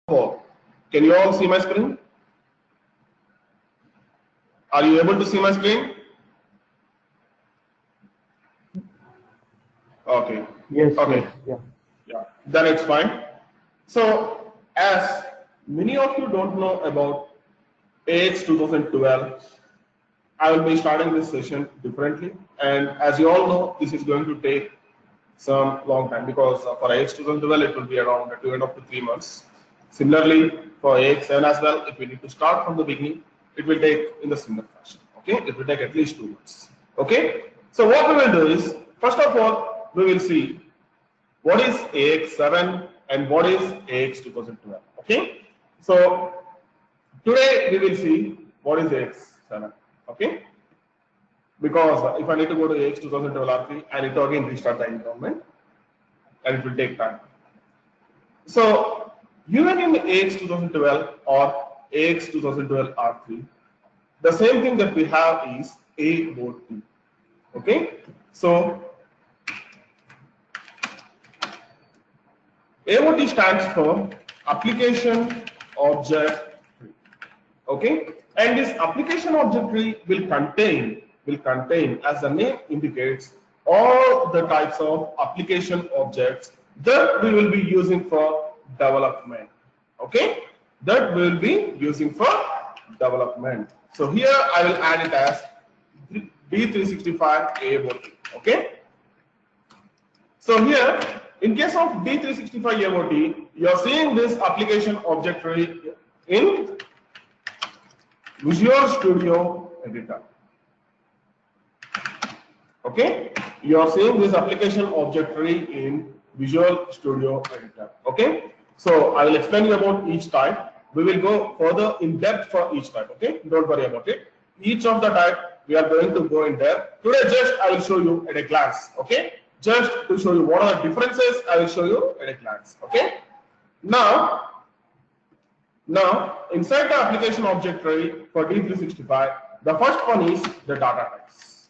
Can you all see my screen? Are you able to see my screen? Okay. Yes, Okay. yes, yeah. Yeah. Then it's fine. So, as many of you don't know about AX 2012, I will be starting this session differently. And as you all know, this is going to take some long time because for AX 2012 it will be around 2.5 to 3 months. Similarly, for AX7 as well, if we need to start from the beginning, it will take in the similar fashion. Okay, it will take at least 2 months. Okay, so what we will do is, first of all, we will see what is AX7 and what is AX 2012. Okay, so today we will see what is AX7. Okay, because if I need to go to AX 2012 R3, I need to again restart the environment and it will take time. So, even in AX 2012 or AX 2012 R3, the same thing that we have is AOT. Okay, so AOT stands for Application Object Tree. Okay, and this application object tree will contain, as the name indicates, all the types of application objects that we will be using for development. Okay, that we will be using for development. So here I will add it as D365 AOT. Okay, so here in case of D365 AOT, you are seeing this application object tree in Visual Studio Editor. Okay, you are seeing this application object tree in Visual Studio Editor. Okay, so I will explain you about each type. We will go further in depth for each type. Okay, don't worry about it. Each of the type we are going to go in depth. Today, just I will show you at a glance. Okay, just to show you what are the differences, I will show you at a glance. Okay, now inside the application object tree for D365, the first one is the data types.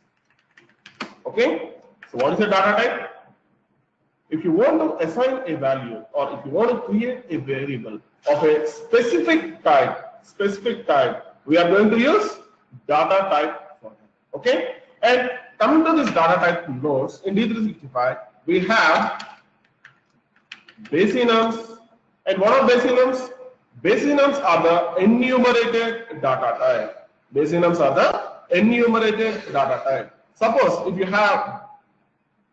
Okay, so what is the data type? If you want to assign a value or if you want to create a variable of a specific type, we are going to use data type for it. Okay, and coming to this data type nodes in D365, we have base enums. And what are base enums? Base enums are the enumerated data type. Base enums are the enumerated data type. Suppose if you have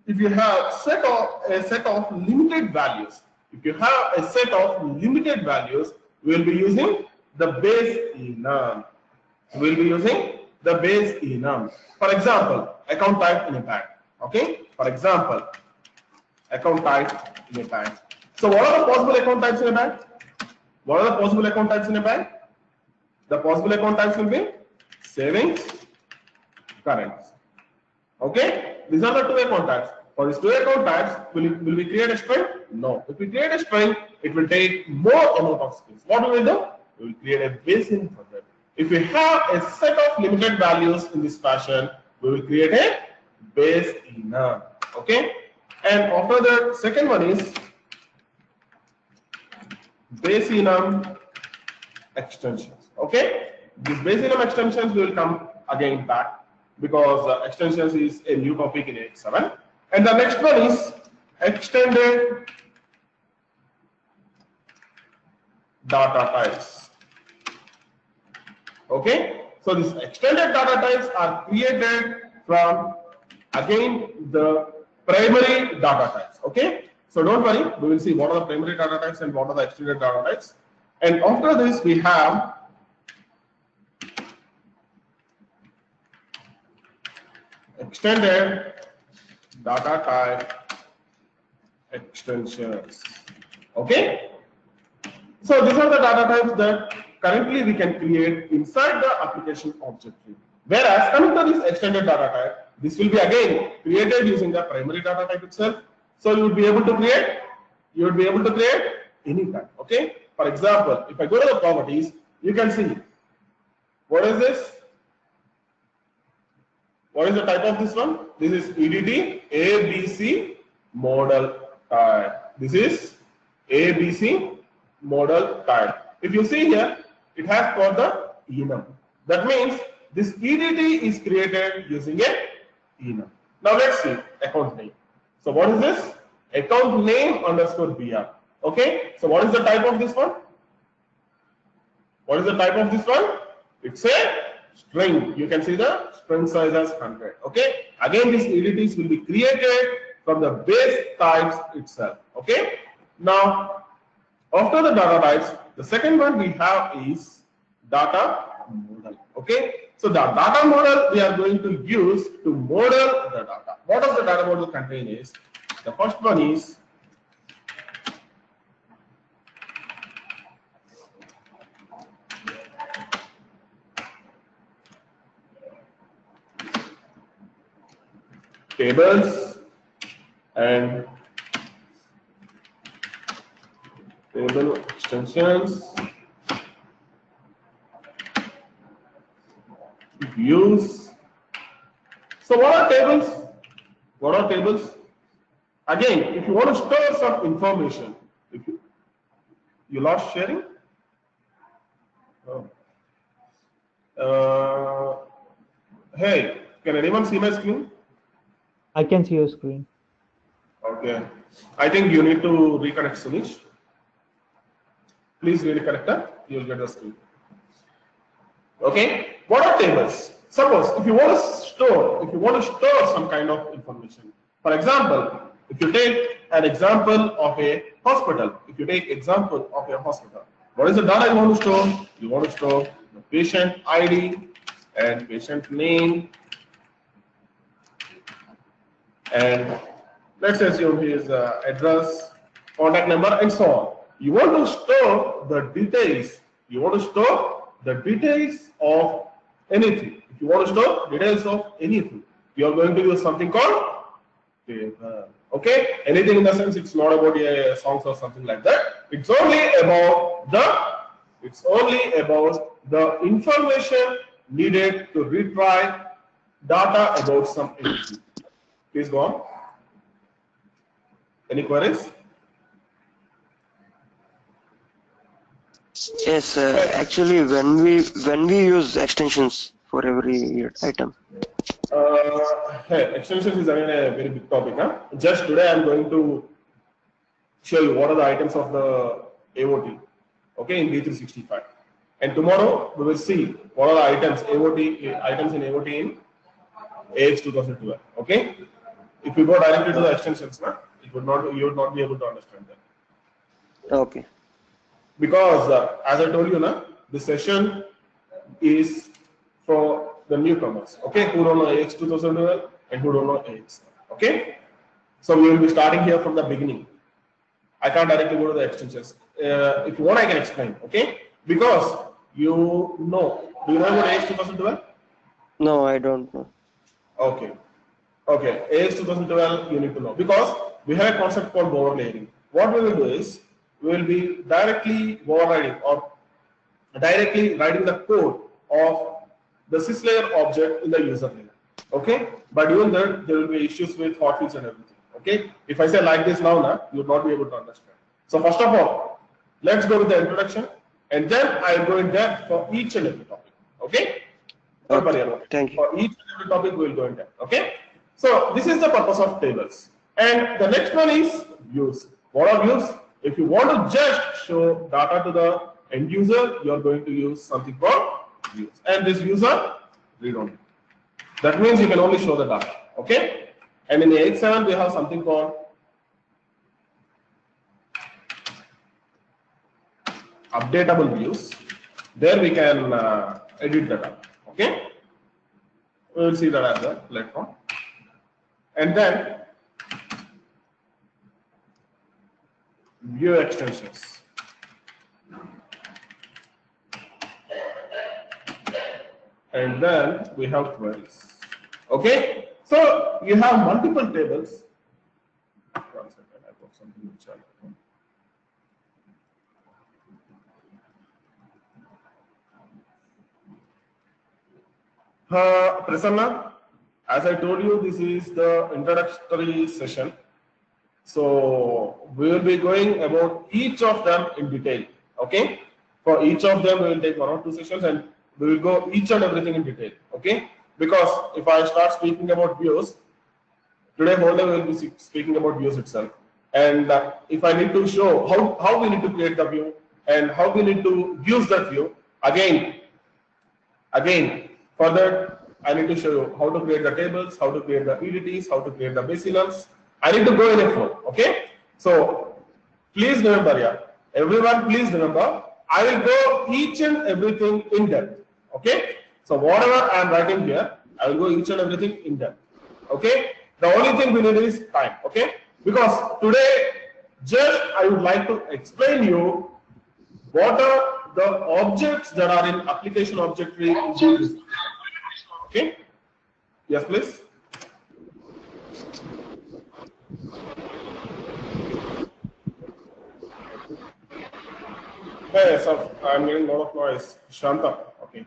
a set of limited values, we will be using the base enum. For example, account type in a bank. Okay. For example, account type in a bank. So what are the possible account types in a bank? The possible account types will be savings, currents. Okay, these are the two account types. For these two account types, will we create a string? No. If we create a string, it will take more amount of space. What we will do? We will create a base enum for that. If we have a set of limited values in this fashion, we will create a base enum. Okay, and after the second one is base enum extensions. Okay, these base enum extensions will come again back because extensions is a new topic in AX7. And the next one is extended data types. Okay, so these extended data types are created from again the primary data types. Okay, so don't worry, we will see what are the primary data types and what are the extended data types. And after this, we have extended data type extensions. Okay, so these are the data types that currently we can create inside the application object tree. Whereas coming to this extended data type, this will be again created using the primary data type itself. So you would be able to create any type. Okay, for example, if I go to the properties, you can see what is this. What is the type of this one? This is EDT ABC model type. This is ABC model type. If you see here, it has got the enum. That means this EDT is created using a enum. Now let's see account name. So what is this? Account name underscore BR. Okay. So what is the type of this one? What is the type of this one? It's a string. You can see the string size as 100. Okay. Again, these EDTs will be created from the base types itself. Okay. Now, after the data types, the second one we have is data model. Okay. So the data model we are going to use to model the data. What does the data model contain is, the first one is tables and table extensions, views. So what are tables? What are tables? Again, if you want to store some information, if you lost sharing? Oh. Hey, can anyone see my screen? I can see your screen. Okay. I think you need to reconnect, Sunish. Please reconnect her. You'll get the screen. Okay. What are tables? Suppose if you want to store some kind of information. For example, if you take an example of a hospital, what is the data you want to store? You want to store the patient ID and patient name, and let's assume his address, contact number, and so on. You want to store the details. You want to store the details of anything. If you want to store details of anything, you are going to use something called table. Okay? Anything in the sense, it's not about a songs or something like that. It's only about the information needed to retrieve data about some entity. Please go on. Any queries? Yes, actually, when we use extensions for every item. Hey, extensions is again a very big topic. Huh? Just today I am going to show you what are the items of the AOT, okay, in D365. And tomorrow we will see what are the items in AOT in AX 2012. Okay. If you go directly to the extensions, you would not be able to understand that. Okay. Because as I told you, this session is for the newcomers, okay, who don't know AX 2012 and who don't know AX. Okay, so we will be starting here from the beginning. I can't directly go to the extensions. If you want, I can explain. Okay, because do you know about AX 2012? No, I don't know. Okay. Okay, AX 2012 you need to know, because we have a concept called overlaying. What we will do is we will be directly overriding or directly writing the code of the syslayer object in the user layer. Okay, by doing that there will be issues with hotkeys and everything. Okay, if I say like this now, you will not be able to understand. So first of all, let's go with the introduction, and then I will go in depth for each and every topic. Okay, don't worry about it. Thank you. For each and every topic we will go in depth. Okay, so this is the purpose of tables, and the next one is views. What are views? If you want to just show data to the end user, you are going to use something called views, and this views are read only. That means you can only show the data. Okay, and in the AX7 we have something called updatable views. There we can edit the data. Okay, we will see that as a platform, and then view extensions. And then we have queries. Okay, so you have multiple tables. One second, I got something in chat. Prasanna, as I told you, this is the introductory session. So we will be going about each of them in detail. Okay. For each of them, we will take 1 or 2 sessions and we will go each and everything in detail. Okay. Because if I start speaking about views, today whole day we will be speaking about views itself. And if I need to show how we need to create the view and how we need to use that view, again, for that I need to show you how to create the tables, how to create the EDTs, how to create the basilums. I need to go in a flow. Okay. So please remember, yeah, everyone, please remember, I will go each and everything in depth. Okay. So whatever I am writing here, I will go each and everything in depth. Okay. The only thing we need is time. Okay. Because today, just I would like to explain you what are the objects that are in application object tree. Okay. Yes, please. Hey, so I'm getting a lot of noise. Shanta. Okay.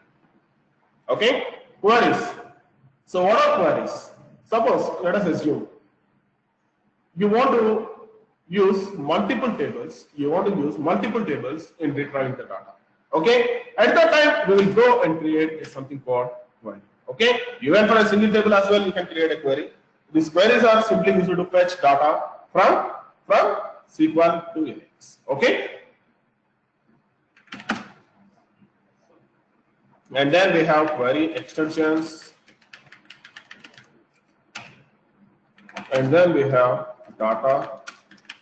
Okay. Queries. So what are queries? Suppose, let us assume you want to use multiple tables. You want to use multiple tables in retrieving the data. Okay. At that time, we will go and create something called query. Okay. Even for a single table as well, you can create a query. These queries are simply used to fetch data from SQL to AX. Okay. And then we have query extensions. And then we have data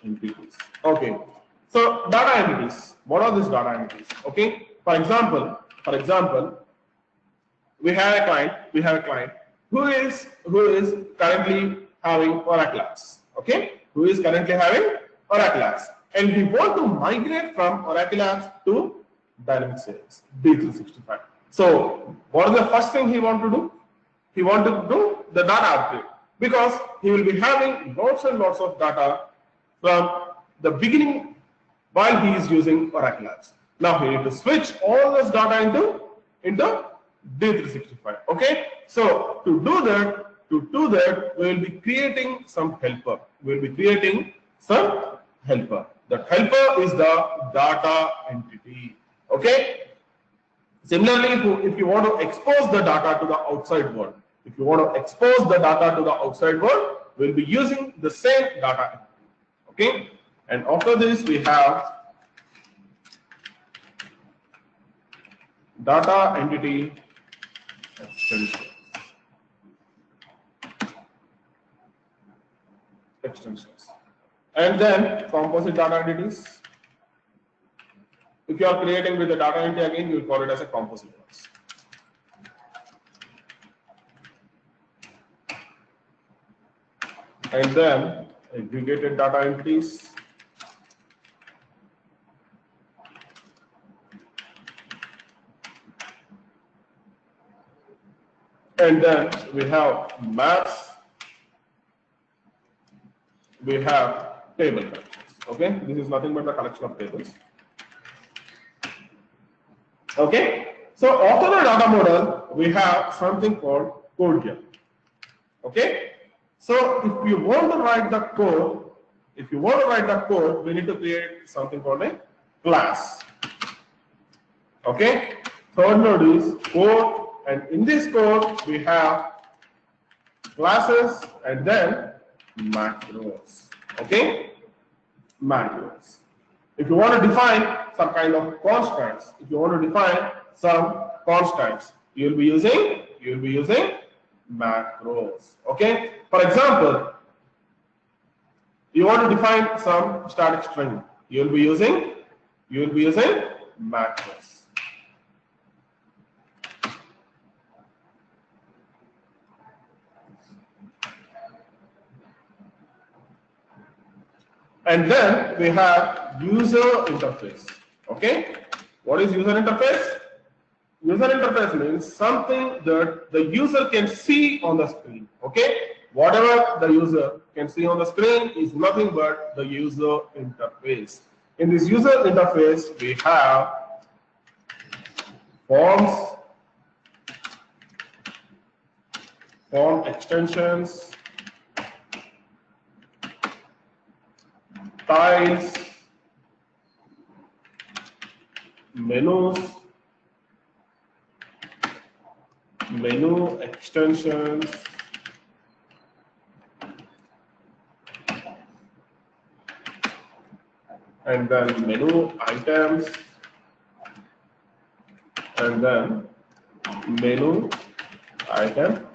entities. Okay. So data entities. What are these data entities? Okay. For example, we have a client who is currently having Oracle apps. Okay. Who is currently having Oracle apps, and we want to migrate from Oracle apps to Dynamics AX D365. So what is the first thing he want to do? He want to do the data upgrade, because he will be having lots and lots of data from the beginning while he is using Oracle apps. Now he need to switch all this data into D365. Okay. So to do that, we will be creating some helper. We will be creating some helper. That helper is the data entity. Okay. Similarly, if you want to expose the data to the outside world, we'll be using the same data entity. Okay. And after this, we have data entity extensions, and then composite data entities. If you are creating with the data entity, again you will call it as a composite ones. And then aggregated data entities. And then we have maps. We have table collections. Okay, this is nothing but the collection of tables. Okay, so after the data model, we have something called code here. Okay, so if you want to write the code, we need to create something called a class. Okay, third node is code, and in this code we have classes and then macros. Okay, macros. If you want to define some kind of constants, you will be using macros. Okay. For example, you want to define some static string, you will be using macros. And then we have user interface. Okay, what is user interface? User interface means something that the user can see on the screen. Okay, whatever the user can see on the screen is nothing but the user interface. In this user interface, we have forms, form extensions, tiles, menus, menu extensions, and then menu items, and then menu item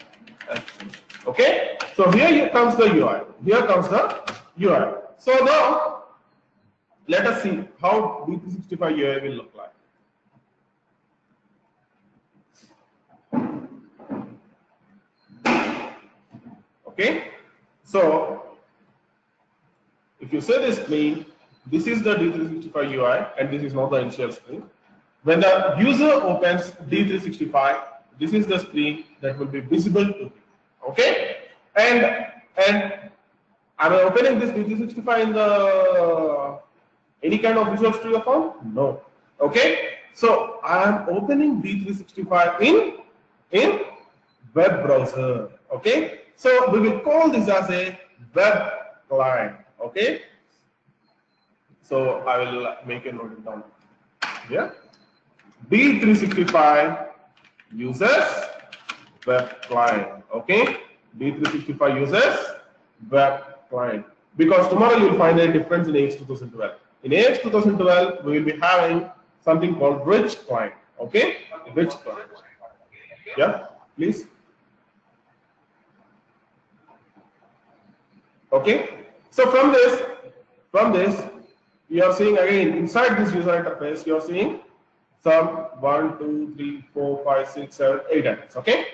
extensions. Okay, so here comes the UI. Here comes the UI. So now let us see how D365 UI will look like. Okay, so if you say this screen, this is the D365 UI and this is not the initial screen. When the user opens D365, this is the screen that will be visible to him. Okay, and am I opening this D365 in the any kind of Visual Studio form? No. Okay, so I am opening D365 in web browser. Okay, so we will call this as a web client. Okay, so I will make a note down here. D365 uses web client. Okay, D365 uses web client, because tomorrow you will find a difference in AX 2012. In AX 2012, we will be having something called rich client. Okay, rich client. Yeah, please. Okay, so from this, you are seeing again inside this user interface, you are seeing some 1, 2, 3, 4, 5, 6, 7, 8 items. Okay,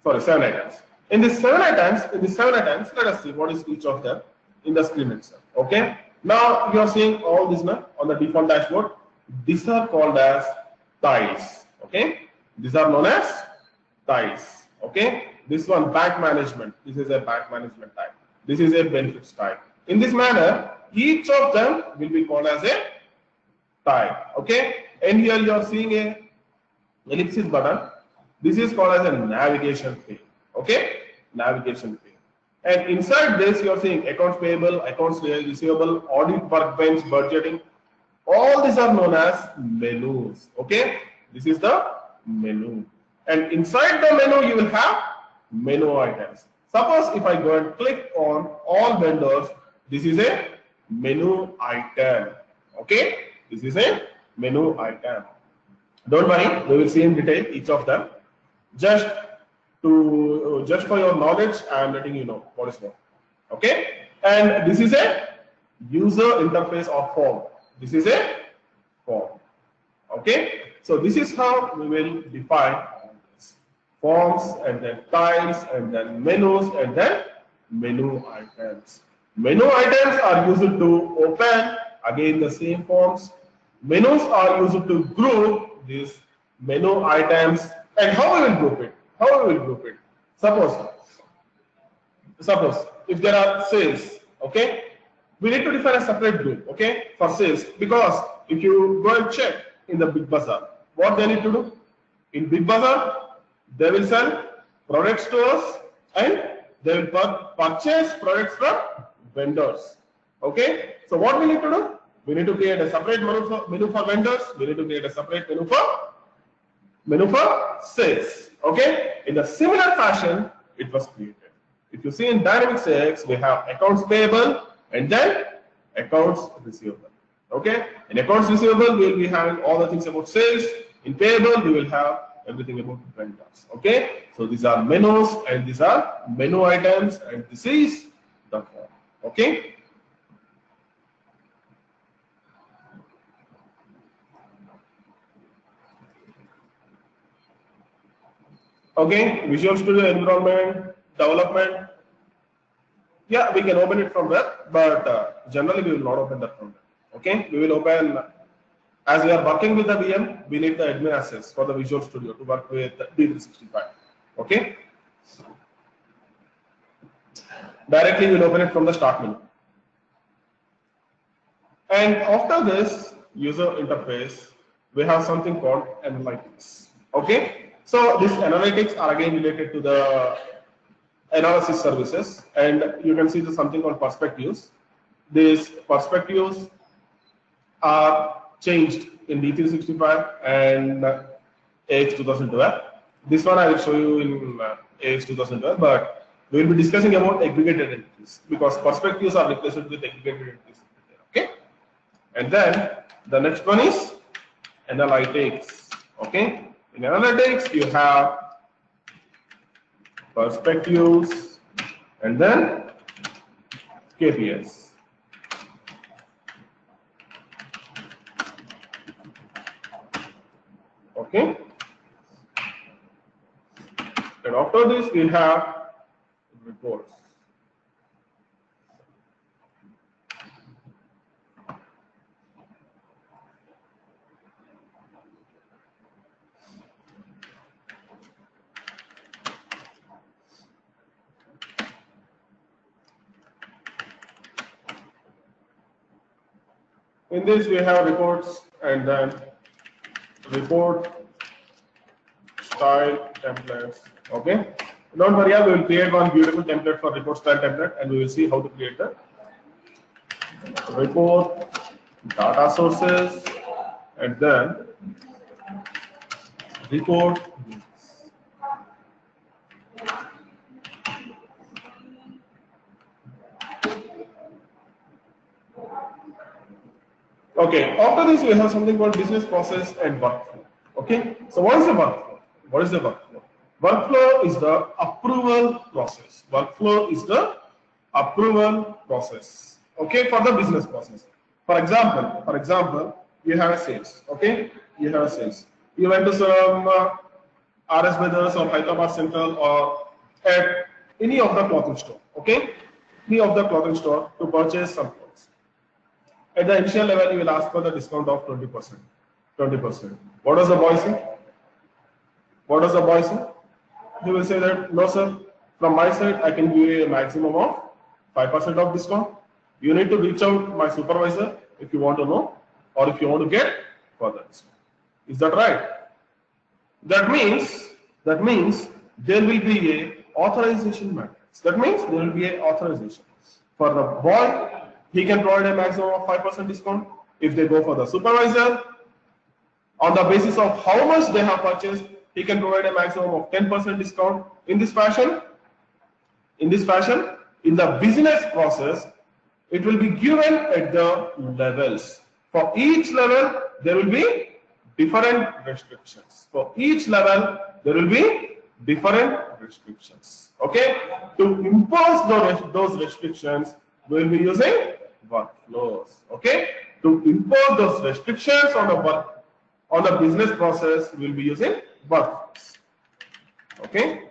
sorry, 7 items. In these 7 items, let us see what is each of them in the screen itself. Okay, now you are seeing all this now on the default dashboard. These are called as tiles. Okay, these are known as tiles. Okay, this one bank management. This is a bank management type. This is a benefits type. In this manner, each of them will be called as a tile. Okay, and here you are seeing a ellipsis button. This is called as a navigation pane. Okay, navigation pane. And inside this, you are seeing accounts payable, accounts receivable, audit workbench, budgeting. All these are known as menus. Okay, this is the menu. And inside the menu, you will have menu items. Suppose if I go and click on all vendors, this is a menu item. Okay, this is a menu item. Don't worry, we will see in detail each of them. Just for your knowledge, I am letting you know what is what. Okay, and this is a user interface or form. This is a form. Okay, so this is how we will define forms, and then tiles, and then menus, and then menu items. Menu items are used to open again the same forms. Menus are used to group these menu items. And how we will group it? Suppose if there are sales, okay, we need to define a separate group, okay, for sales, because if you go and check in the Big Bazaar, what they need to do? In Big Bazaar, they will sell products to us and they will purchase products from vendors. Okay, so what we need to do? We need to create a separate menu for vendors. We need to create a separate menu for sales. Okay, in a similar fashion, it was created. If you see in Dynamics AX, we have accounts payable and then accounts receivable. Okay, in accounts receivable, we will be having all the things about sales. In payable, we will have everything about vendors. Okay, so these are menus and these are menu items, and this is the form. Okay, okay, Visual Studio environment development. Yeah, we can open it from there, but generally we will not open that from there. Okay, we will open. As we are working with the VM, we need the admin access for the Visual Studio to work with D365. Okay. Directly we will open it from the start menu. And after this user interface, we have something called analytics. Okay. So these analytics are again related to the analysis services, and you can see the something called perspectives. these perspectives are changed in D365 and AX 2012. This one I will show you in AX 2012, but we will be discussing about aggregated entities because perspectives are replaced with aggregated entities. Okay, and then the next one is analytics. Okay, in analytics you have perspectives and then KPIs. Okay, and after this we have reports. In this we have reports and then report style templates. Okay, don't worry, we will create one beautiful template for report style template and we will see how to create the report data sources and then report. Okay, after this we have something called business process and workflow. Okay, so what is the workflow? What is the workflow? Workflow is the approval process. Workflow is the approval process. Okay, for the business process. For example, you have a sales. Okay, you have a sales. You went to some RS Brothers or Hyderabad Central or at any of the clothing store. Okay, any of the clothing store to purchase some clothes. At the initial level, you will ask for the discount of 20%. 20%. What does the boy say? What does the boy say? He will say that, no sir, from my side, I can give you a maximum of 5% of discount. You need to reach out my supervisor if you want to know or if you want to get further discount. Is that right? That means there will be a authorization matrix. That means there will be a authorization. For the boy, he can provide a maximum of 5% discount. If they go for the supervisor, on the basis of how much they have purchased, he can provide a maximum of 10% discount. In this fashion, in the business process, it will be given at the levels. For each level, there will be different restrictions. For each level, there will be different restrictions. Okay? To impose those restrictions, we will be using workflows. Okay? To impose those restrictions on the business process, we will be using workflows. Okay?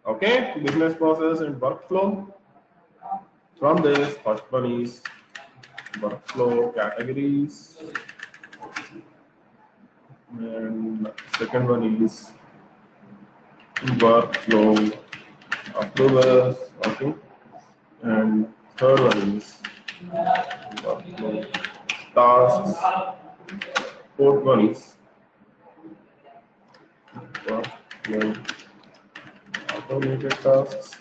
Okay, business process and workflow. From this, first one is workflow categories, and second one is workflow approvers. Okay, and third one is workflow tasks. Fourth one is workflow automated tasks.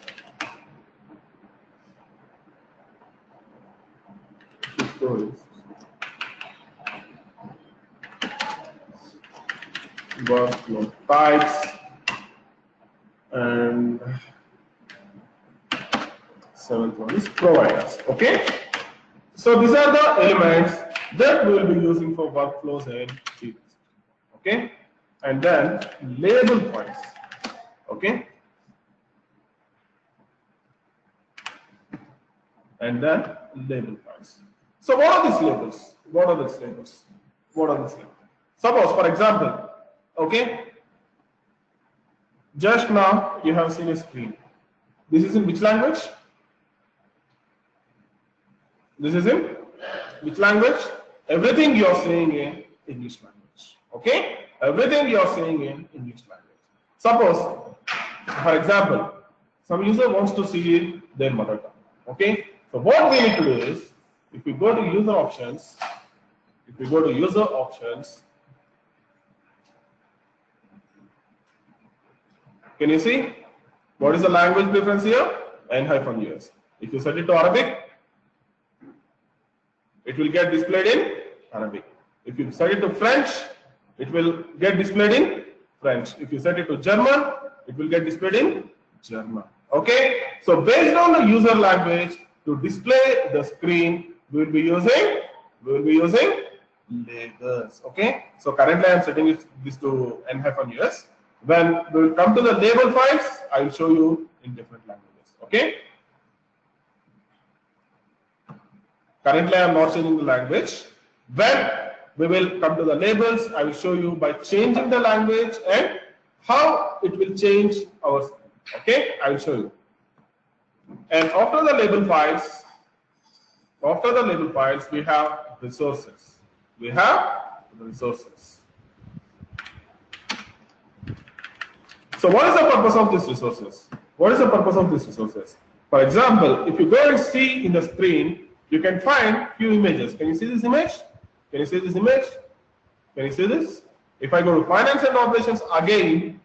Workflow types, and seventh one is providers. Okay, so these are the elements that we will be using for workflows and fields. Okay, and then label points. Okay, and then label points. So what are these labels? What are these labels? What are these labels? Suppose, for example, okay, just now you have seen a screen. This is in which language? This is in which language? Everything you are saying in English language. Okay? Everything you are saying in English language. Suppose, for example, some user wants to see their mother tongue. Okay? So what we need to do is, if we go to user options, can you see? What is the language preference here? N-US. If you set it to Arabic, it will get displayed in Arabic. If you set it to French, it will get displayed in French. If you set it to German, it will get displayed in German. Okay? So based on the user language to display the screen, we will be using labels. Okay? So currently I am setting this to N-US. When we will come to the label files, I will show you in different languages. Okay? Currently I am not changing the language. When we will come to the labels, I will show you by changing the language and how it will change our screen. Okay, I will show you. And after the label files, we have resources. We have resources. So what is the purpose of these resources? What is the purpose of these resources? For example, if you go and see in the screen, you can find few images. Can you see this image? Can you see this image? Can you see this? If I go to finance and operations again,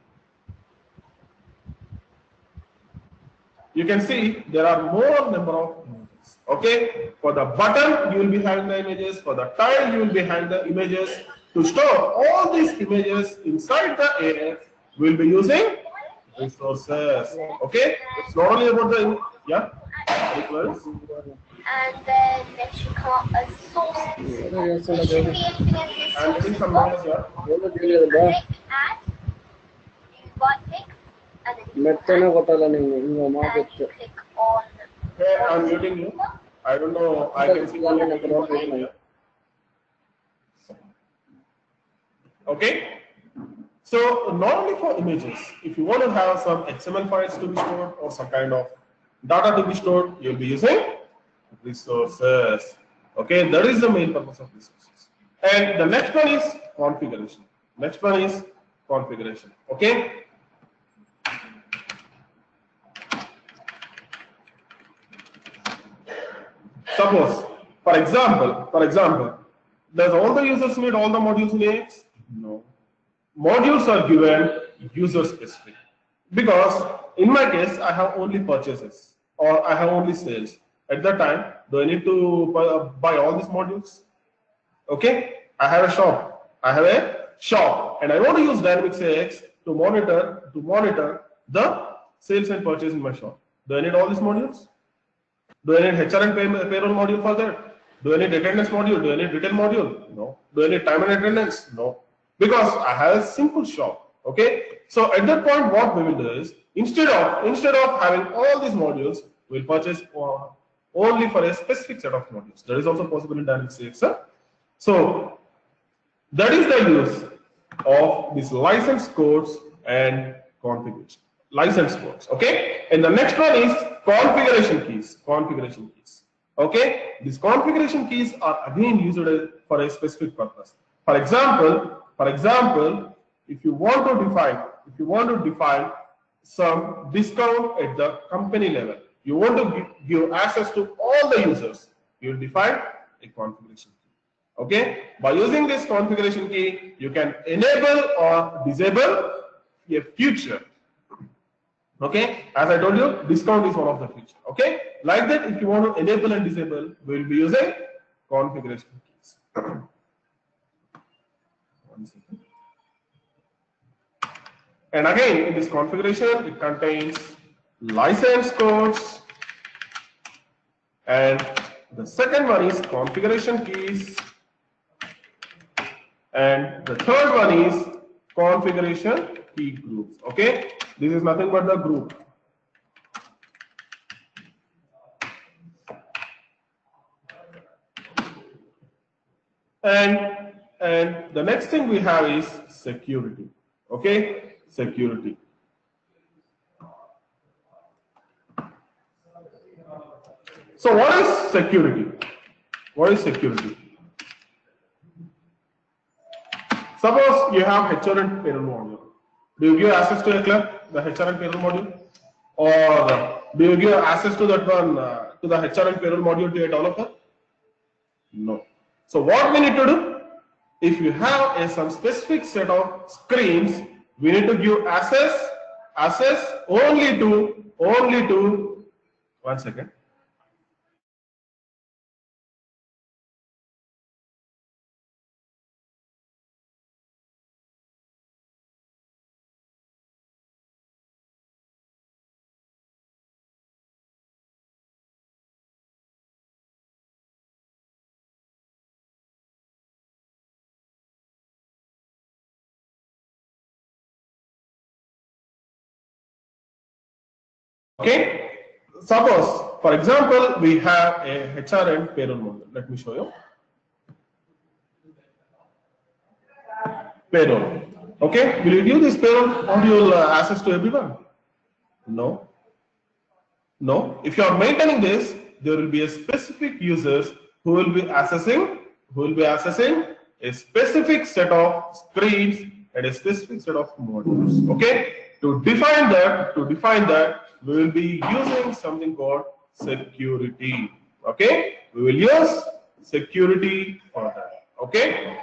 you can see there are more number of images. Okay, for the button you will be having the images, for the tile you will be having the images. To store all these images inside the AX, we will be using resources. Okay, it's not only about the and then next you come up as sources. There should be anything as these I'm getting sources some box. noise here. Click add, you right click, and then you click on. Okay, I'm muting you. I don't know. I can see only. Okay. So not only for images, if you want to have some XML files to be stored or some kind of data to be stored, you'll be using resources. Okay, that is the main purpose of resources. And the next one is configuration. Next one is configuration. Okay. Suppose, for example, does all the users need all the modules in AX? No. Modules are given user specific, because in my case I have only purchases or I have only sales. At that time, do I need to buy all these modules? Okay, I have a shop, and I want to use Dynamics AX to monitor the sales and purchase in my shop. Do I need all these modules? Do I need HR and payroll module for that? Do I need attendance module? Do I need retail module? No. Do I need time and attendance? No. Because I have a simple shop. Okay. So at that point, what we will do is instead of having all these modules, we'll purchase only for a specific set of modules. That is also possible in Dynamics AX. So that is the use of these license codes and configuration. License codes. Okay. And the next one is configuration keys. Configuration keys. Okay. These configuration keys are again used for a specific purpose. For example, if you want to define some discount at the company level, you want to give access to all the users, you will define a configuration key. Okay, by using this configuration key, you can enable or disable a feature. Okay, as I told you, discount is one of the features. Okay, like that, if you want to enable and disable, we will be using configuration keys. And again, in this configuration, it contains license codes, and the second one is configuration keys, and the third one is configuration key groups. Okay, this is nothing but the group. And the next thing we have is security. Okay, security. So what is security? What is security? Suppose you have HR and payroll module. Do you give access to a clerk, the HR and payroll module? Or do you give access to that one, to the HR and payroll module to a developer? No. So what we need to do? If you have some specific set of screens, we need to give access access only to 1 second. Okay, suppose for example we have a HRN payroll model. Let me show you. Payroll. Okay, will you give this payroll module access to everyone? No. No. If you are maintaining this, there will be a specific users who will be accessing a specific set of screens and a specific set of modules. Okay. To define that, we will be using something called security. Okay. We will use security for that. Okay.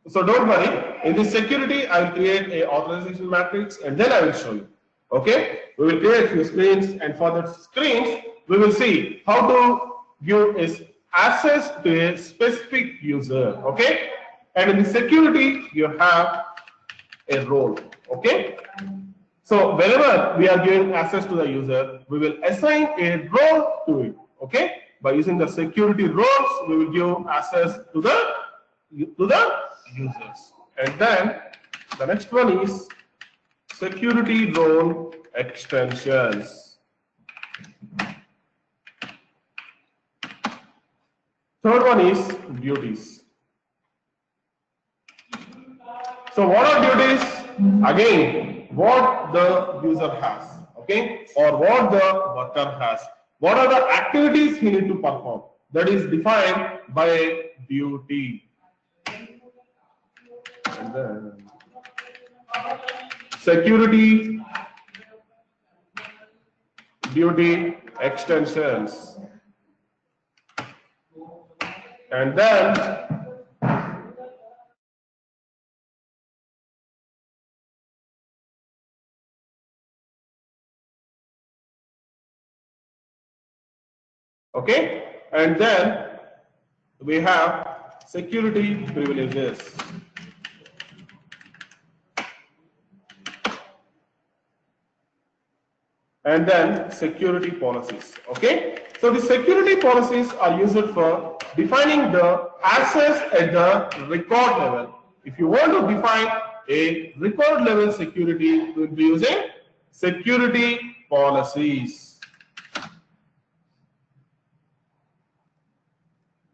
So don't worry. In this security, I will create a authorization matrix and then I will show you. Okay, we will create a few screens, and for the screens, we will see how to give is access to a specific user. Okay, and in the security, you have a role. Okay, so whenever we are giving access to the user, we will assign a role to it. Okay, by using the security roles, we will give access to the users, and then the next one is security role extensions. Third one is duties. So what are duties? Again, what the user has, okay, or what the worker has. What are the activities he need to perform? That is defined by a duty. And then security duty extensions, and then okay, and then we have security privileges. And then security policies. Okay, so the security policies are used for defining the access at the record level. If you want to define a record level security, we will be using security policies.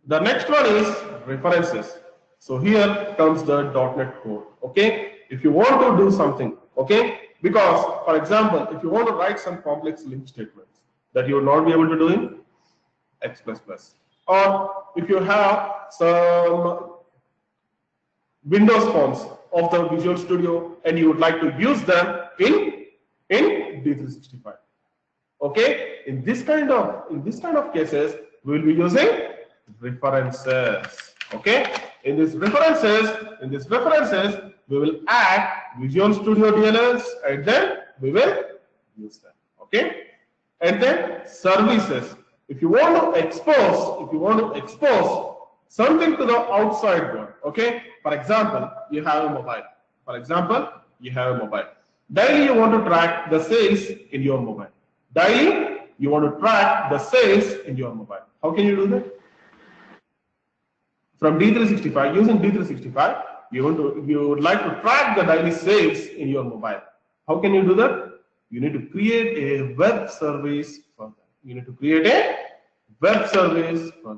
The next one is references. So here comes the .NET code. Okay, if you want to do something, okay, because for example, if you want to write some complex link statements that you will not be able to do in X++, or if you have some Windows fonts of the Visual Studio and you would like to use them in D365, okay, in this kind of cases, we will be using references. Okay, in these references, we will add Visual Studio DLLs and then we will use them. Okay, and then services. If you want to expose something to the outside world, okay. For example, you have a mobile. Daily you want to track the sales in your mobile. How can you do that? From D365, using D365, you would like to track the daily sales in your mobile. How can you do that? You need to create a web service for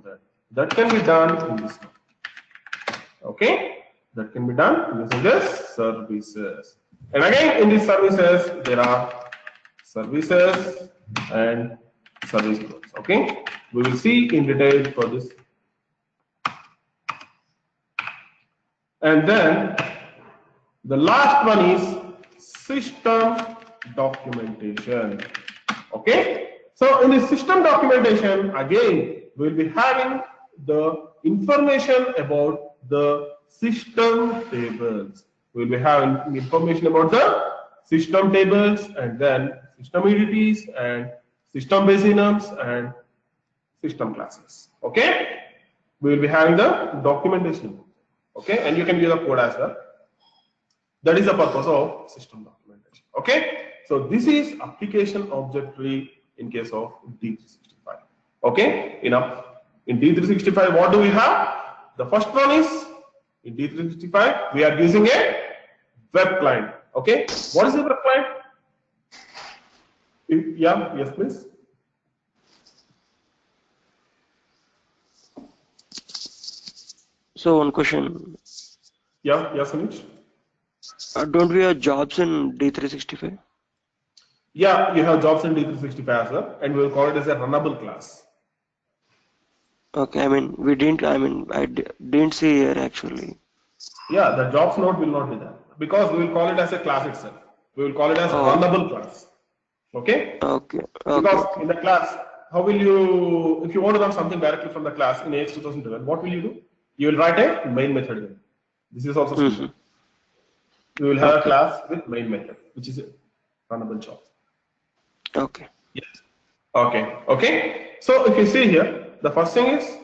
that. That can be done in this way. Okay, that can be done using this services. And again, in these services, there are services and service groups. Okay, we will see in detail for this. And then the last one is system documentation. Okay, so in the system documentation, again, we'll be having the information about the system tables. We will be having information about the system tables and then system entities and system base enums and system classes. Okay, we will be having the documentation. Okay, and you can use the code as well. That is the purpose of system documentation. Okay, so this is application object tree in case of D365. Okay, enough. In D365, what do we have? The first one is in D365 we are using a web client. Okay, what is the web client? Yeah, yes, please. So one question. Yeah, yes, Anish. Don't we have jobs in D365? Yeah, you have jobs in D365 as well, and we will call it as a runnable class. Okay, I mean didn't see here actually. Yeah, the jobs node will not be there because we will call it as a class itself. We will call it as a runnable class. Okay? Okay. Because in the class, how will you, if you want to run something directly from the class in AX 2012, what will you do? You will write a main method here. This is also simple. We will have a class with main method, which is a runnable job. Okay. Yes. Okay. Okay. So if you see here, the first thing is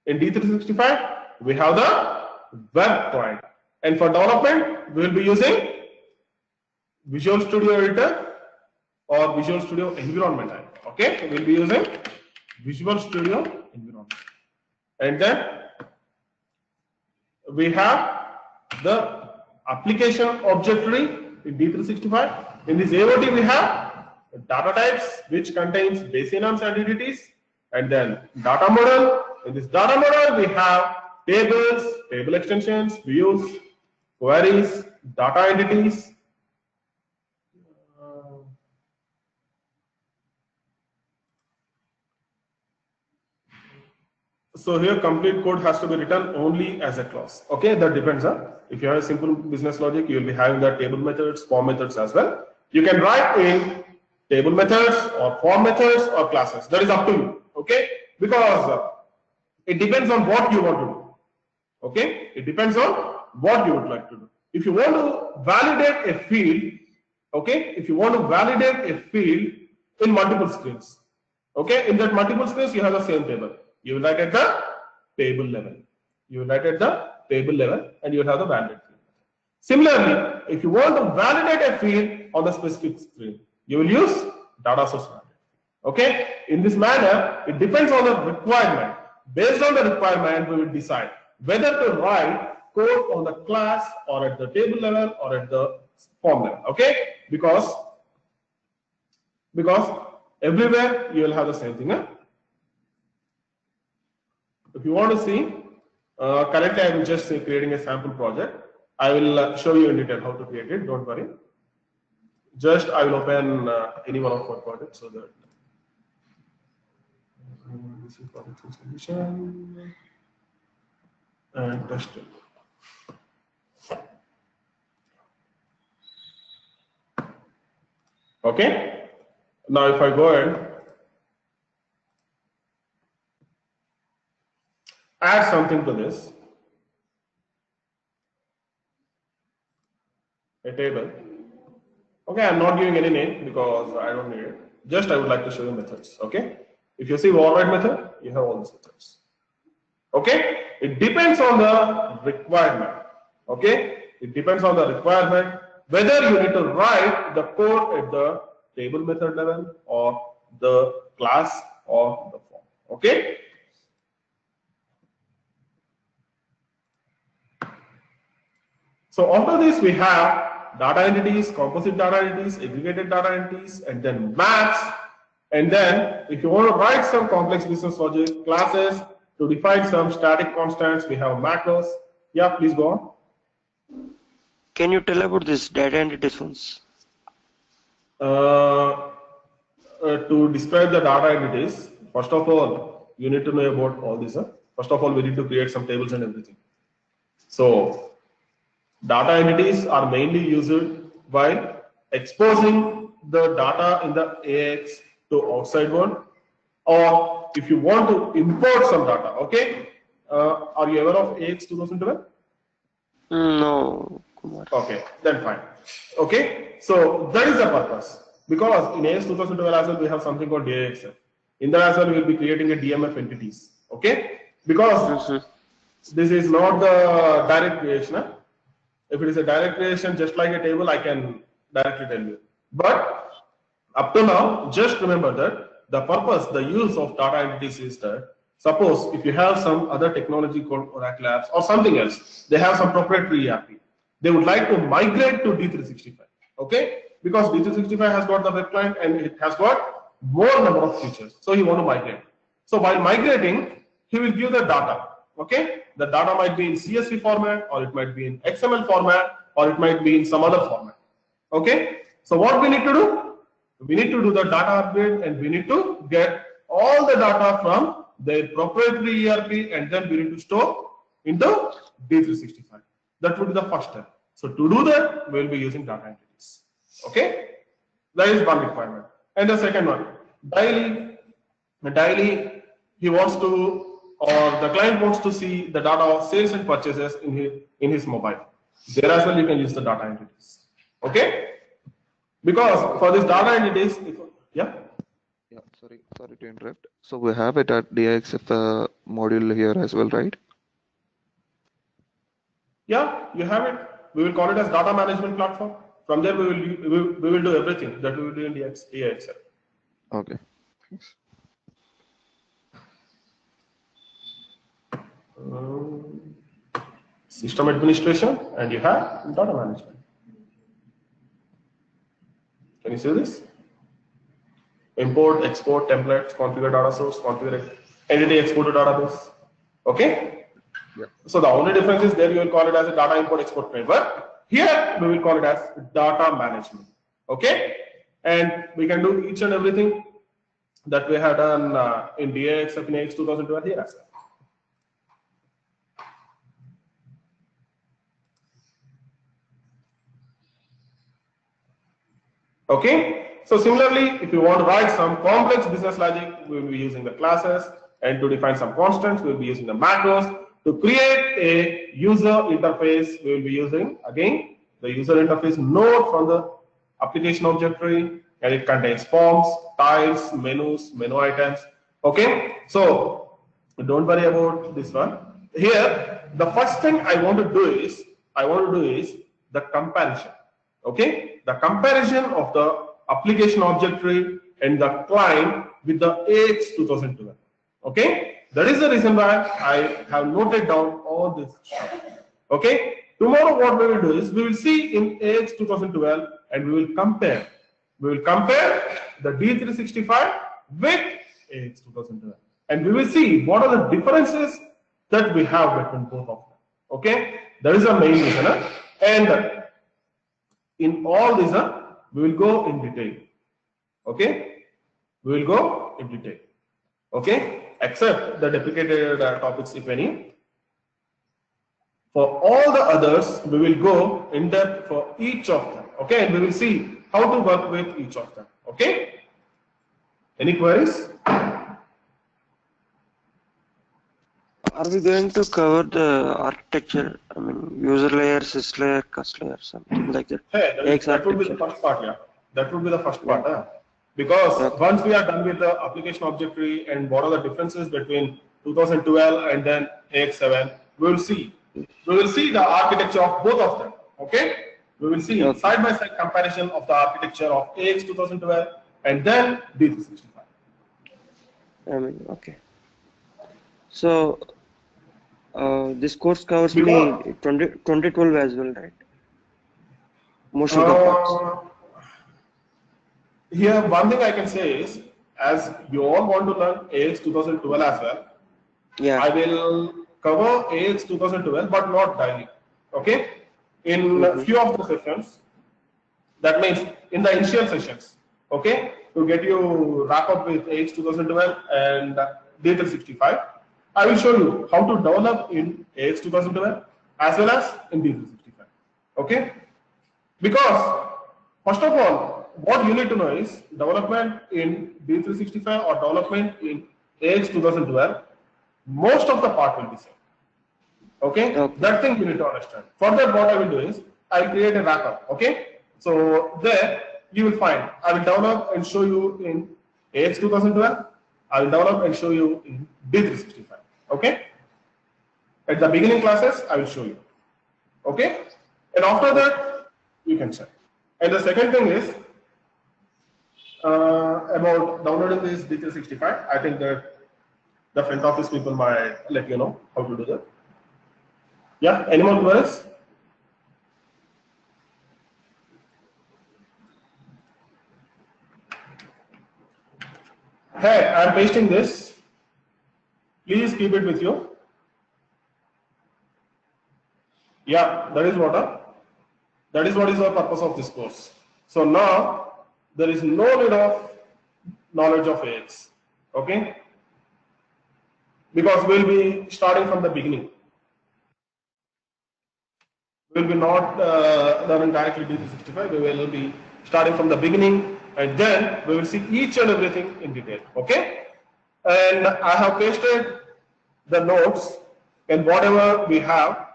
in D365 we have the web client, and for development we will be using Visual Studio Editor or Visual Studio Environment. Okay, we will be using Visual Studio Environment, and then we have the application object tree in D365. In this AOT we have data types which contains base enums and entities, and then data model. In this data model we have tables, table extensions, views, queries, data entities. So here complete code has to be written only as a clause. Okay, that depends on, if you have a simple business logic, you will be having the table methods, form methods as well. You can write in table methods or form methods or classes. That is up to you. Okay, because it depends on what you want to do. Okay, it depends on what you would like to do. If you want to validate a field, okay, if you want to validate a field in multiple screens, okay, in that multiple screens you have the same table. You will write at the table level. You will write at the table level, and you will have the validate field. Similarly, if you want to validate a field on the specific screen, you will use data source validate. Okay, in this manner, it depends on the requirement. Based on the requirement, we will decide whether to write code on the class or at the table level or at the form level. Okay, because everywhere you will have the same thing. If you want to see, currently I am just creating a sample project. I will show you in detail how to create it. Don't worry. Just I will open any one of our projects so that this is project solution and test it. Okay. Now if I go and add something to this, a table. Okay, I'm not giving any name because I don't need it. Just I would like to show you methods. Okay, if you see override method, you have all these methods. Okay, it depends on the requirement. Okay, it depends on the requirement whether you need to write the code at the table method level or the class or the form. Okay. So after this we have data entities, composite data entities, aggregated data entities, and then maps. And then if you want to write some complex business logic, classes, to define some static constants, we have macros. Yeah, please go on. Can you tell about this data entities ones? To describe the data entities, first of all, you need to know about all this. First of all, we need to create some tables and everything. So data entities are mainly used by exposing the data in the AX to outside world, or if you want to import some data. Okay, are you aware of AX 2012? No, Kumar. Okay, then fine. Okay, so that is the purpose. Because in AX 2012 as well, we have something called AX7. In that as well, we will be creating a DMF entities. Okay, because this is not the direct creation. Huh? If it is a direct creation, just like a table, I can directly tell you. But up to now, just remember that the purpose, the use of data entities is that suppose if you have some other technology called Oracle apps or something else, they have some proprietary ERP. They would like to migrate to D365. Okay? Because D365 has got the web client and it has got more number of features. So he want to migrate. So while migrating, he will give the data. Okay? The data might be in CSV format, or it might be in XML format, or it might be in some other format. Okay? So what we need to do? We need to do the data upgrade, and we need to get all the data from their proprietary ERP, and then we need to store into D365. That would be the first step. So to do that, we will be using data entities. Okay? That is one requirement. And the second one, daily he wants to, or the client wants to see the data of sales and purchases in his mobile. There as well you can use the data entities. Okay? Because for this data entities, yeah. Yeah, sorry to interrupt. So we have it at DXF module here as well, right? Yeah, you have it. We will call it as data management platform. From there, we will do everything that we will do in AX7. Okay. System administration, and you have data management. Can you see this? Import, export, templates, configure data source, configure entity, export to database. Okay? Yeah. So the only difference is there you will call it as a data import export framework. Here we will call it as data management. Okay? And we can do each and everything that we have done in DAX in AX 2012 here as well. Okay? So similarly, if you want to write some complex business logic, we will be using the classes, and to define some constants, we will be using the macros. To create a user interface, we will be using, again, the user interface node from the application object tree, and it contains forms, tiles, menus, menu items. Okay? So don't worry about this one. Here, the first thing I want to do is the comparison. Okay? The comparison of the application object tree and the client with the AX 2012. Okay? That is the reason why I have noted down all this stuff. Okay? Tomorrow what we will do is we will see in AX 2012 and we will compare. We will compare the D365 with AX 2012. And we will see what are the differences that we have between both of them. Okay? That is the main reason. And in all this, we will go in detail. Okay? We will go in detail. Okay? Except the deprecated topics, if any. For all the others, we will go in depth for each of them. Okay? And we will see how to work with each of them. Okay? Any queries? Are we going to cover the architecture? I mean, user layer, sys layer, cust layer, something like that. Hey, that would be the first part, yeah. That would be the first part, because once we are done with the application object tree and what are the differences between 2012 and then AX7, we will see. We will see the architecture of both of them. Okay? We will see side by side comparison of the architecture of AX 2012 and then D365. I mean, okay. So this course covers me 2012 as well, right? Most of the parts. Here, one thing I can say is, as you all want to learn AX 2012 as well, I will cover AX 2012, but not daily. Okay? In a few of the sessions, that means in the initial sessions, okay, to get you wrap up with AX 2012 and D365, I will show you how to develop in AX 2012 as well as in D365. Okay? Because, first of all, what you need to know is development in D365 or development in AX 2012, most of the part will be same. Okay? That thing you need to understand. For that, what I will do is, I'll create a backup. Okay, so there you will find I will develop and show you in AX 2012. I will develop and show you in D365. Okay, at the beginning classes I will show you. Okay, and after that you can check. And the second thing is about downloading this D365. I think that the front office people might let you know how to do that. Yeah, any more queries? Hey, I'm pasting this. Please keep it with you. Yeah, that is what is the purpose of this course. So now there is no need of knowledge of AX. Okay? Because we'll be starting from the beginning. We will be not learning directly D365. We will be starting from the beginning, and then we will see each and everything in detail. Okay? And I have pasted the notes, and whatever we have,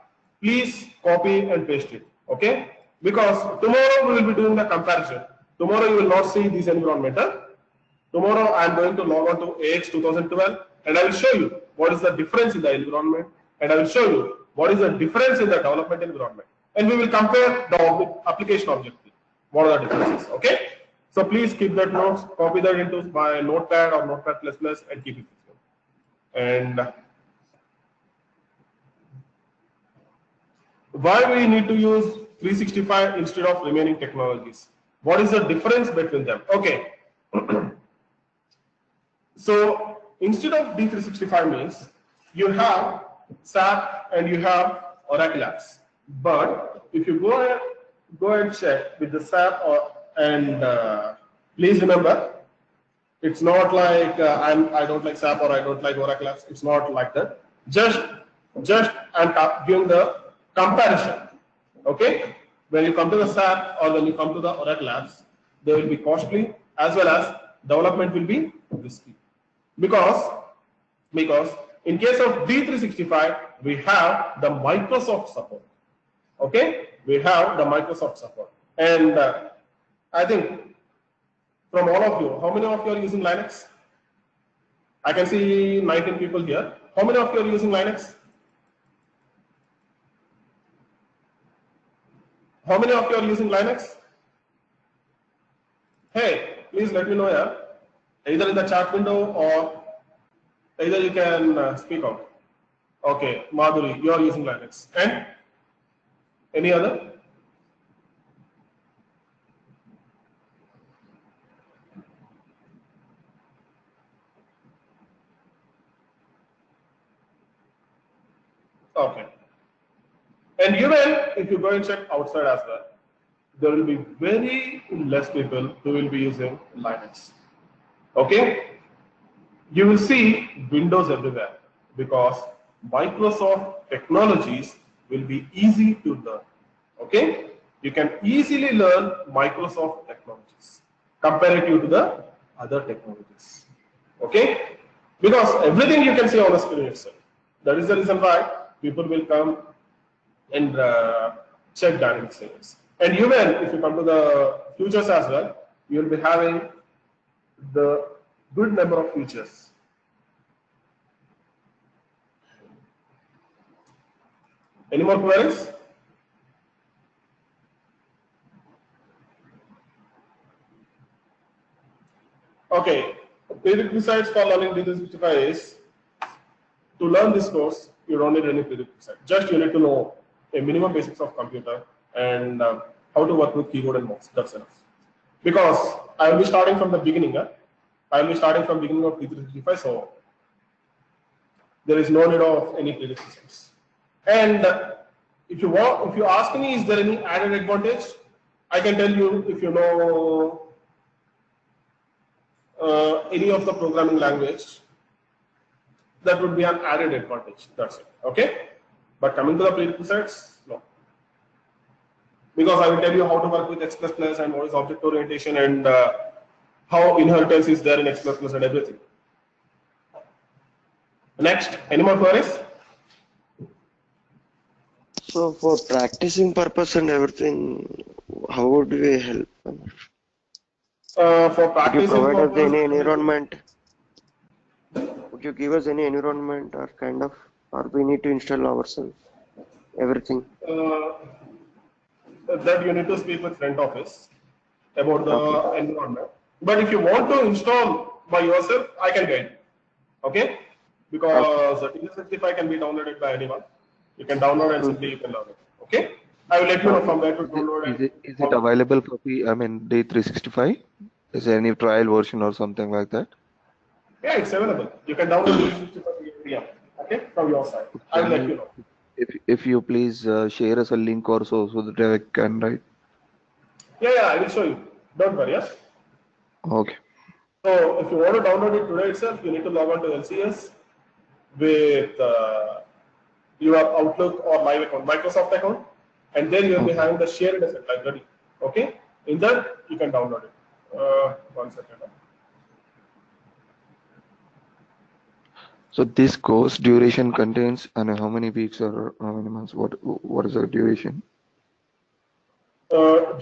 please copy and paste it. Okay? Because tomorrow we will be doing the comparison. Tomorrow you will not see this environmental. Tomorrow I am going to log on to AX 2012, and I will show you what is the difference in the environment, and I will show you what is the difference in the development environment, and we will compare the application objective. What are the differences? Okay. So please keep that notes, copy that into my notepad or notepad++, and keep it with you. And why we need to use 365 instead of remaining technologies? What is the difference between them? Okay. So instead of D365 means you have SAP and you have Oracle apps. But if you go and check with the SAP please remember, it's not like I don't like SAP or I don't like Oracle apps. It's not like that. Just I'm giving the comparison. Okay, when you come to the SAP or when you come to the Oracle apps, they will be costly as well as development will be risky. Because in case of D365, we have the Microsoft support. Okay, we have the Microsoft support, and I think from all of you, how many of you are using Linux? I can see 19 people here. How many of you are using Linux? How many of you are using Linux? Hey, please let me know here, either in the chat window or either you can speak out. Okay, Madhuri, you are using Linux. And any other? Okay. And even if you go and check outside as well, there will be very less people who will be using Linux. Okay? You will see Windows everywhere because Microsoft technologies will be easy to learn. Okay? You can easily learn Microsoft technologies comparative to the other technologies. Okay? Because everything you can see on the screen itself. That is the reason why people will come and check dynamic savings. And even if you come to the futures as well, you will be having the good number of features. Any more queries? Okay, prerequisites for learning D365 is to learn this course, you don't need any prerequisite. Just you need to know a minimum basics of computer and how to work with keyboard and mouse. That's enough. Because I will be starting from the beginning. I will be starting from beginning of D365, so there is no need of any prerequisites. And if you ask me, is there any added advantage? I can tell you if you know any of the programming language, that would be an added advantage. That's it. Okay. But coming to the prerequisites, no. Because I will tell you how to work with X++ and what is object orientation and how inheritance is there in X++ and everything. Next, any more queries? So for practicing purpose and everything, how would we help? For Would you practicing provide us purpose, any environment? Would you give us any environment or kind of, or we need to install ourselves everything? uh, that you need to speak with front office about Okay. the environment. But if you want to install by yourself, I can guide you. Okay? Okay. Because the D365 can be downloaded by anyone. You can download and simply Mhm. you can learn it. Okay? I will let you know Okay. from where to Is it download is and it is it how. available for D365? Is there any trial version or something like that? Yeah, it's available. You can download D365 VM. Okay? From your side. I will Can let you, you know. if you please share us a link or so that I can write. Yeah, I will show you. Don't worry. Yes? Okay. So if you want to download it today itself, you need to log on to LCS with your Outlook or Live account, Microsoft account, and then you will be Okay. having the shared asset library. Okay, in that you can download it. 1 second. So this course duration contains and how many weeks or how many months? What is the duration?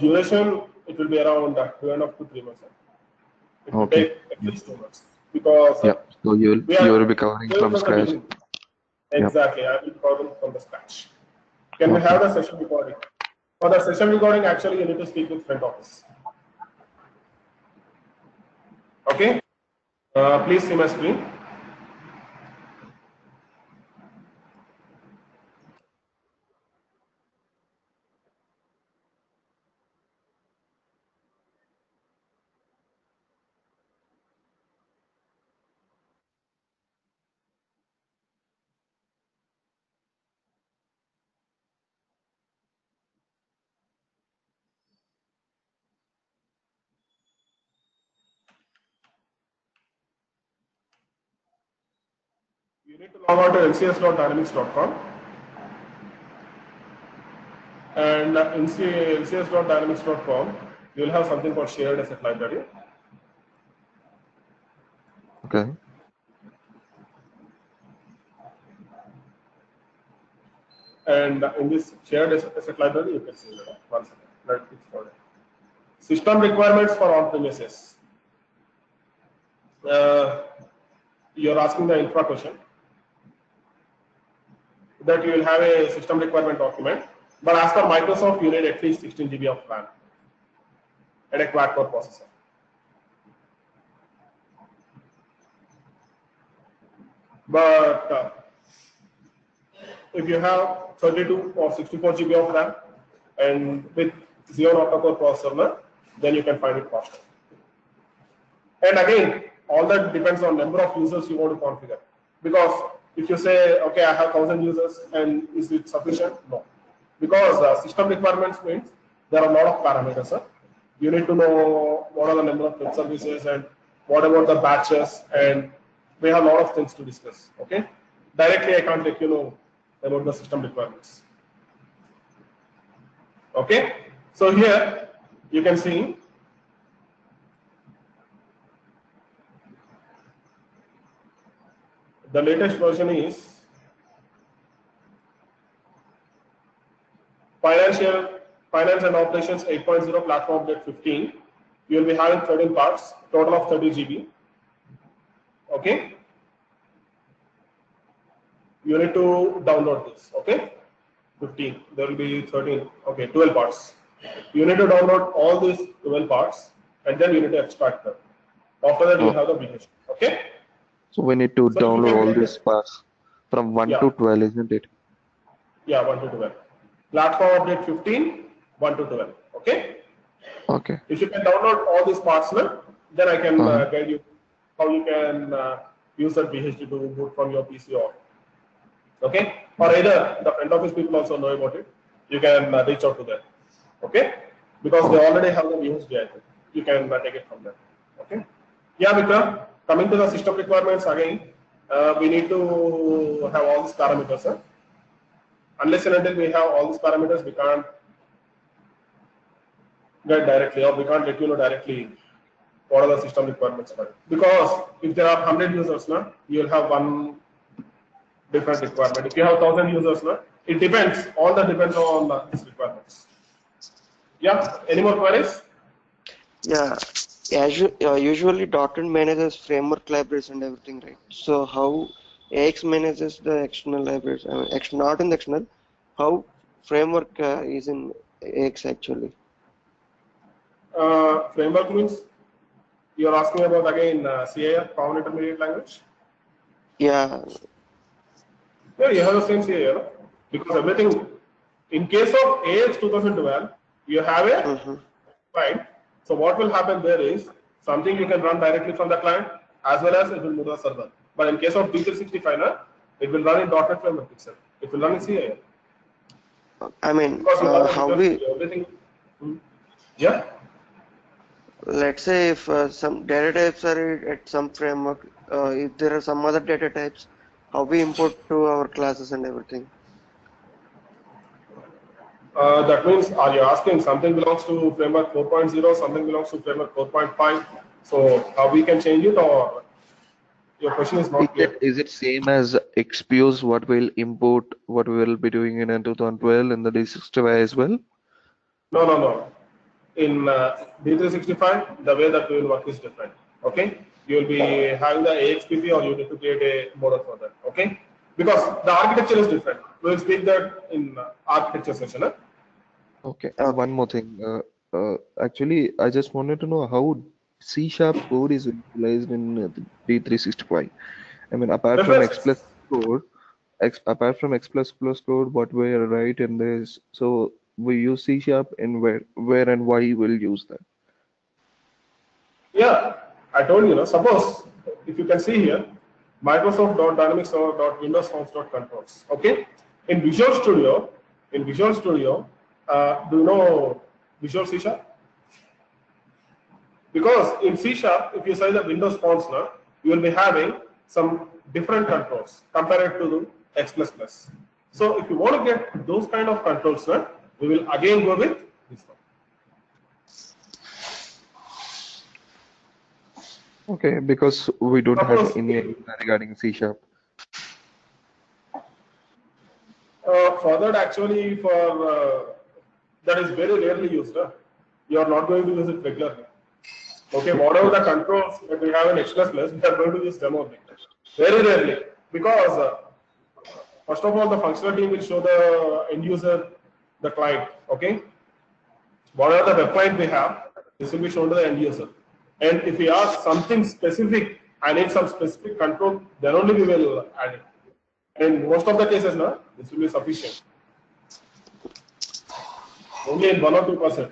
Duration it will be around 2.5 to 3 months. It will Okay. take at least 2 months because Yeah. So we you are will be covering going from from the scratch. beginning. Yep. Exactly, I will be covering from the scratch. Can we Okay. have the session recording? For the session recording, actually, you need to speak with front office. Okay. Please see my screen. You need to log on to lcs.dynamics.com and in lcs.dynamics.com you will have something called shared asset library. Okay. And in this shared asset library, you can see that. 1 second. Let it for system requirements for on-premises. You're asking the infra question that you will have a system requirement document, but as per Microsoft, you need at least 16 GB of RAM and a quad-core processor. But if you have 32 or 64 GB of RAM and with Xeon octa-core processor, then you can find it faster. And again, all that depends on number of users you want to configure. Because if you say, okay, I have 1,000 users and is it sufficient? No. Because system requirements means there are a lot of parameters. Huh? You need to know what are the number of web services and what about the batches, and we have a lot of things to discuss. Okay. Directly, I can't let you know about the system requirements. Okay. So here you can see the latest version is finance and operations 8.0 platform update 15. You will be having 13 parts, total of 30 GB. Okay. You need to download this. Okay. 15. There will be 13. Okay. 12 parts. You need to download all these 12 parts and then you need to extract them. After that, you Oh, have the business. Okay. so we need to So if you download can all get these this, parts from 1 yeah, to 12, isn't it? yeah, 1 to 12. Platform update 15, 1 to 12. Okay. Okay. If you can download all these parts now, then I can Uh-huh. guide you how you can use that BHD to boot from your PC or okay, or either the front office people also know about it. You can reach out to them, okay, because they Okay. already have the BHD. I think you can take it from them, okay. Yeah, Vikram. Coming to the system requirements again, we need to have all these parameters. Huh? Unless and until we have all these parameters, we can't get directly, or we can't let you know directly what are the system requirements for it. Because if there are 100 users now, you will have one different requirement. If you have 1,000 users, no, it depends. All that depends on these requirements. Yeah. Any more queries? Yeah, usually .NET manages framework libraries and everything, right? So how AX manages the external libraries? I mean, not in the external. How framework is in AX actually? Framework means you're asking about again CIF, Common Intermediate Language. Yeah. Yeah, you have the same CIF, no? Because everything. In case of AX 2012, you have a client. So what will happen there is something you can run directly from the client as well as it will move to the server. But in case of D365, it will run in .NET Framework itself. It will run in CIF. I mean, Because you have how a we, everything. Yeah. let's say if some data types are at some framework, if there are some other data types, how we import to our classes and everything. That means, are you asking something belongs to framework 4.0, something belongs to framework 4.5? So how we can change it, or your question is not clear? Is it same as XPOs, what we'll import, what we will be doing in 2012 in the D65 as well? No, no, no. In D365, the way that we will work is different. Okay, you will be having the AXPP, or you need to create a model for that. Okay, because the architecture is different. We will speak that in architecture session. Okay, one more thing. Actually, I just wanted to know how C# code is utilized in the D365. I mean, apart from X References. plus code, apart from X plus plus code, what we write in this, so we use C# and where and why we'll use that. Yeah, I told you. Suppose if you can see here, Microsoft.Dynamics or Windows Forms.controls. Okay, in Visual Studio, do you know Visual C Sharp? Because in C Sharp, if you say the Windows Forms now, you will be having some different controls compared to the X++. So if you want to get those kind of controls now, we will again go with this one. Okay, because we don't have Suppose any idea regarding C#. for that, actually, that is very rarely used. You are not going to use it regularly. Okay, whatever the controls that we have in X++, we are going to use them only. Very rarely, because first of all, the functionality will show the end user, the client. Okay, whatever the web client we have, this will be shown to the end user. And if we ask something specific, I need some specific control, then only we will add it. And in most of the cases, no, this will be sufficient. Only in 1 or 2%.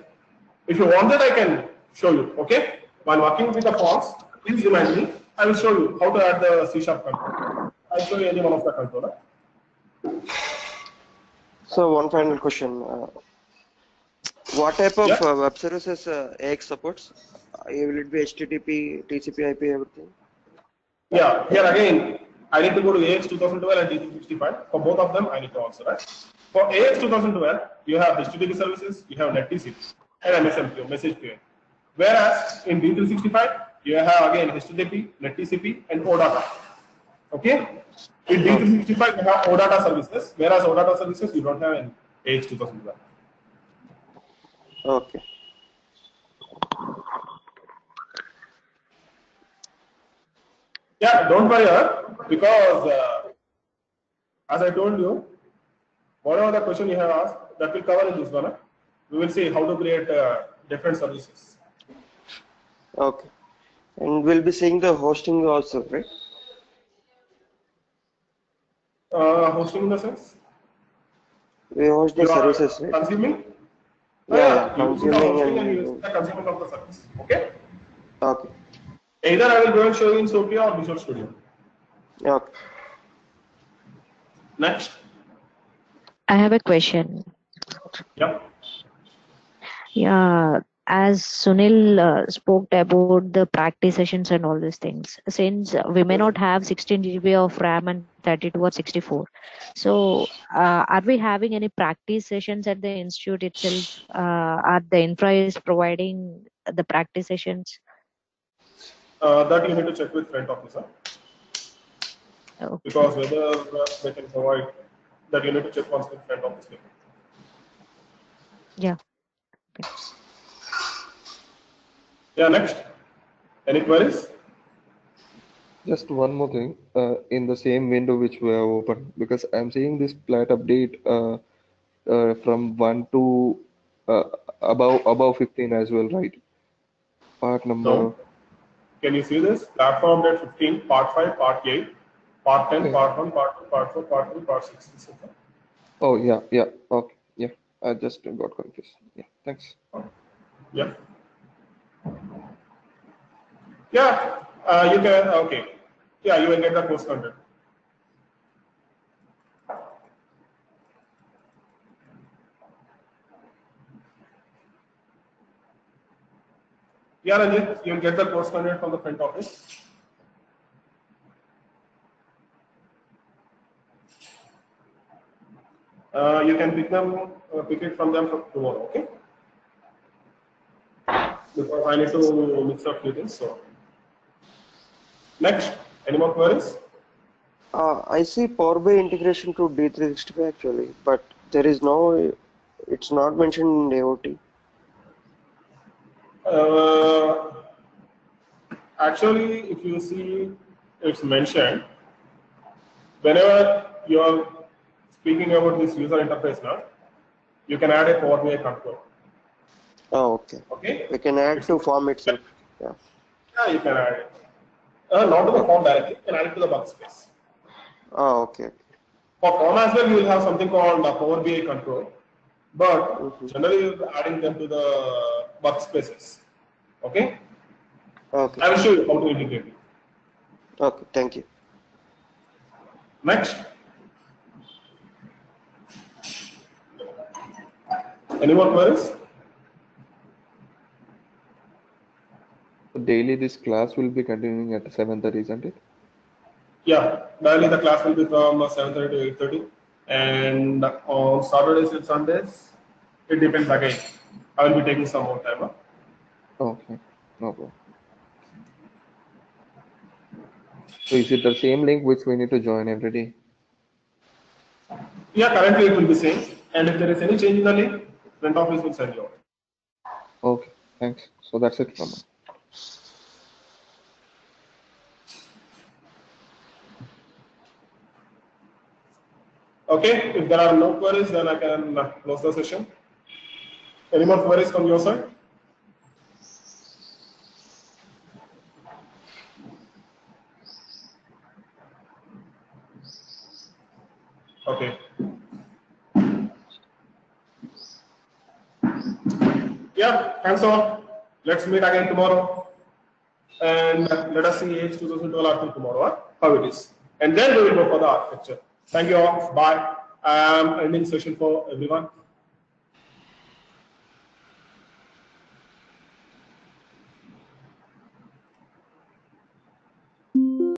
If you want that, I can show you. Okay? While working with the forms, please remind me. I will show you how to add the C# control. I'll show you any one of the controller. So one final question. What type of Yeah. web services AX supports? Will it be HTTP, TCP/IP, everything? Yeah. Here again, I need to go to AX 2012 and D365. For both of them, I need to answer. Right? For AX 2012, you have HTTP services, you have NetTCP, and MSMQ, message queuing. Whereas in D365, you have again HTTP, NetTCP, and OData. Okay? In D365, you have OData services, whereas OData services you don't have in AX 2012. Okay. Yeah, don't worry, because as I told you, whatever the question you have asked, that will cover in this one. We will see how to create different services. Okay. And we'll be seeing the hosting also, right? Hosting in the sense? We host the You are services, right? consuming? Oh, Yeah, yeah, yeah, you will see the consuming hosting and you will see and the consuming of the service. Okay? okay. Either I will go and show you in Sophia or Visual Studio. Okay. Next. I have a question. Yep. Yeah, as Sunil spoke about the practice sessions and all these things, since we may not have 16 GB of RAM and 32 or 64, so are we having any practice sessions at the institute itself? Are the infra is providing the practice sessions? That you need to check with front officer. Okay. because whether they can provide that, you need to check once with front office. Yeah. Yeah, next. Any queries? Just one more thing, in the same window which we have opened, because I'm seeing this plat update from 1 to uh, above 15 as well, right? Part number. No. Can you see this? Platform date 15, part 5, part 8, part 10, Okay. part 1, part 2, part 4, part 3, part 6, etc. Oh yeah, yeah. Okay, yeah. I just got confused. Yeah, thanks. Yeah. Yeah. You can, okay. Yeah, you will get the course content. Yeah, Ranjit, you'll get the course content from the front office. You can pick it from them tomorrow, okay? Because I need to mix up few things. So, next, any more queries? I see Power BI integration to D365 actually, but there is no, it's not mentioned in AOT. Uh, Actually, if you see, it's mentioned whenever you are speaking about this user interface now, you can add a Power BI control. Oh, okay. Okay? We can add It's, to form itself. Yeah. yeah, you can add it. Not to the form directly, you can add it to the workspace. Oh, okay. For form as well, you will have something called Power BI control, but Mm-hmm. generally you'll be adding them to the workspaces. Okay? Okay. I will show you how to integrate it. Okay. Thank you. Next. Any more queries? Daily, this class will be continuing at 7:30, isn't it? Yeah, daily the class will be from 7:30 to 8:30, and on Saturdays and Sundays, it depends again. I will be taking some more time. Huh? Okay, no problem. So is it the same link which we need to join every day? Yeah, currently it will be same, and if there is any change in the link, front office will send you out. Okay, thanks. So that's it from me. Okay, if there are no queries, then I can close the session. Any more queries from your side? Okay. Yeah, thanks all. Let's meet again tomorrow, and let us see AX 2012 R2 tomorrow, huh? How it is. And then we will go for the architecture. Thank you all. Bye. I am ending session for everyone.